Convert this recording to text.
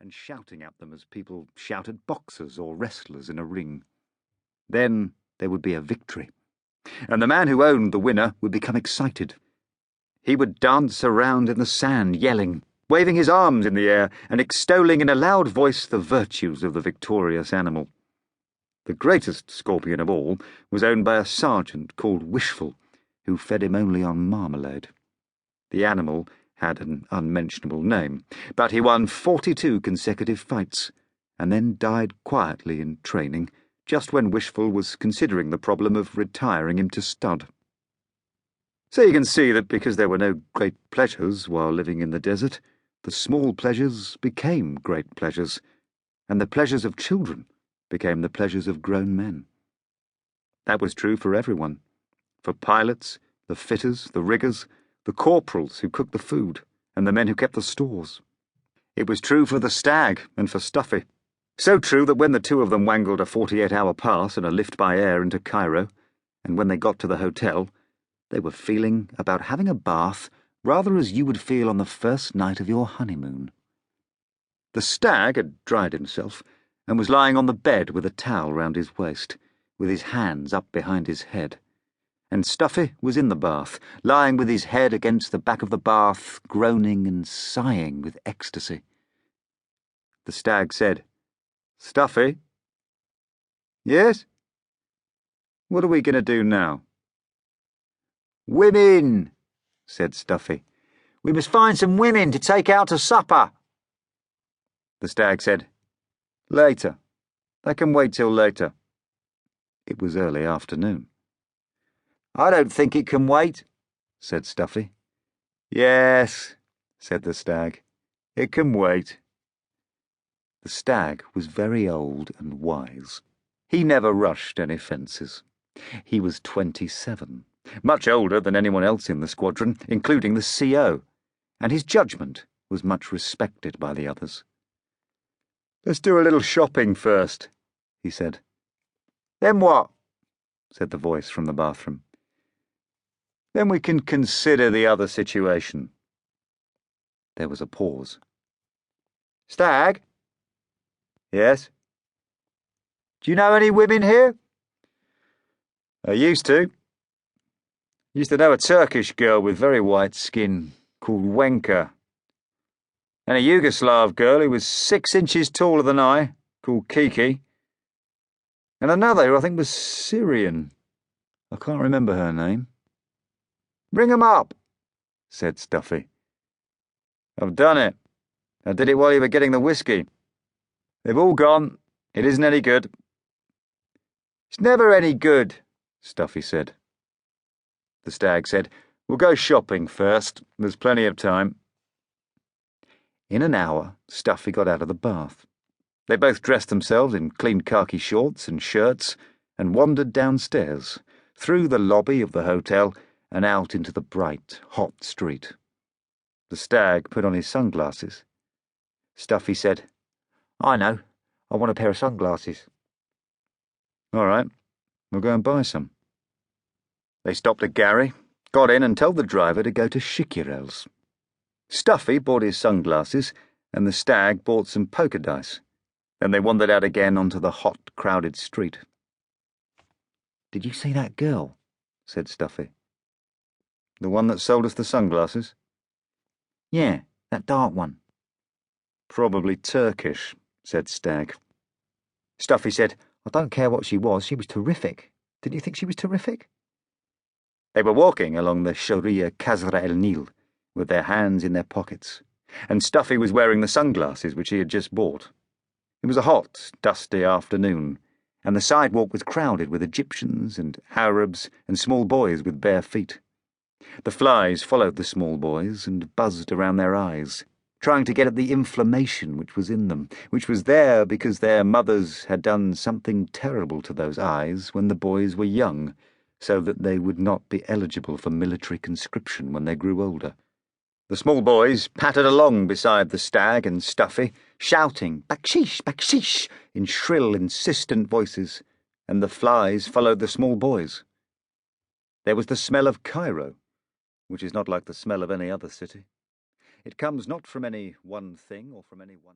and shouting at them as people shout at boxers or wrestlers in a ring. Then there would be a victory, and the man who owned the winner would become excited. He would dance around in the sand, yelling, waving his arms in the air and extolling in a loud voice the virtues of the victorious animal. The greatest scorpion of all was owned by a sergeant called Wishful, who fed him only on marmalade. The animal had an unmentionable name, but he won 42 consecutive fights, and then died quietly in training, just when Wishful was considering the problem of retiring him to stud. So you can see that because there were no great pleasures while living in the desert, the small pleasures became great pleasures, and the pleasures of children became the pleasures of grown men. That was true for everyone, for pilots, the fitters, the riggers, the corporals who cooked the food, and the men who kept the stores. It was true for the stag and for Stuffy. So true that when the two of them wangled a 48-hour pass and a lift by air into Cairo, and when they got to the hotel, they were feeling about having a bath rather as you would feel on the first night of your honeymoon. The stag had dried himself and was lying on the bed with a towel round his waist, with his hands up behind his head. And Stuffy was in the bath, lying with his head against the back of the bath, groaning and sighing with ecstasy. The stag said, "Stuffy?" "Yes?" "What are we going to do now?" "Women," said Stuffy. "We must find some women to take out to supper." The stag said, "Later. That can wait till later." It was early afternoon. "I don't think it can wait," said Stuffy. "Yes," said the stag. "It can wait." The stag was very old and wise. He never rushed any fences. He was 27, much older than anyone else in the squadron, including the CO, and his judgment was much respected by the others. "Let's do a little shopping first," he said. "Then what?" said the voice from the bathroom. "Then we can consider the other situation." There was a pause. "Stag?" "Yes?" "Do you know any women here?" "I used to. Used to know a Turkish girl with very white skin, called Wenka, and a Yugoslav girl who was 6 inches taller than I, called Kiki, and another who I think was Syrian. I can't remember her name." "Ring 'em up," said Stuffy. "I've done it. I did it while you were getting the whiskey. They've all gone. It isn't any good." "It's never any good," Stuffy said. The stag said, "We'll go shopping first. There's plenty of time." In an hour, Stuffy got out of the bath. They both dressed themselves in clean khaki shorts and shirts and wandered downstairs, through the lobby of the hotel and out into the bright, hot street. The stag put on his sunglasses. Stuffy said, "I know. I want a pair of sunglasses." "All right. We'll go and buy some." They stopped at Gary, got in and told the driver to go to Shikirel's. Stuffy bought his sunglasses and the stag bought some poker dice. Then they wandered out again onto the hot, crowded street. "Did you see that girl?" said Stuffy. "The one that sold us the sunglasses?" "Yeah, that dark one." "Probably Turkish," said Stag. Stuffy said, "I don't care what she was terrific. Didn't you think she was terrific?" They were walking along the Sharia Kazra el Nil, with their hands in their pockets, and Stuffy was wearing the sunglasses which he had just bought. It was a hot, dusty afternoon, and the sidewalk was crowded with Egyptians and Arabs and small boys with bare feet. The flies followed the small boys and buzzed around their eyes, trying to get at the inflammation which was in them, which was there because their mothers had done something terrible to those eyes when the boys were young, so that they would not be eligible for military conscription when they grew older. The small boys pattered along beside the stag and Stuffy, shouting "Bakshish, bakshish" in shrill, insistent voices, and the flies followed the small boys. There was the smell of Cairo, which is not like the smell of any other city. It comes not from any one thing or from any one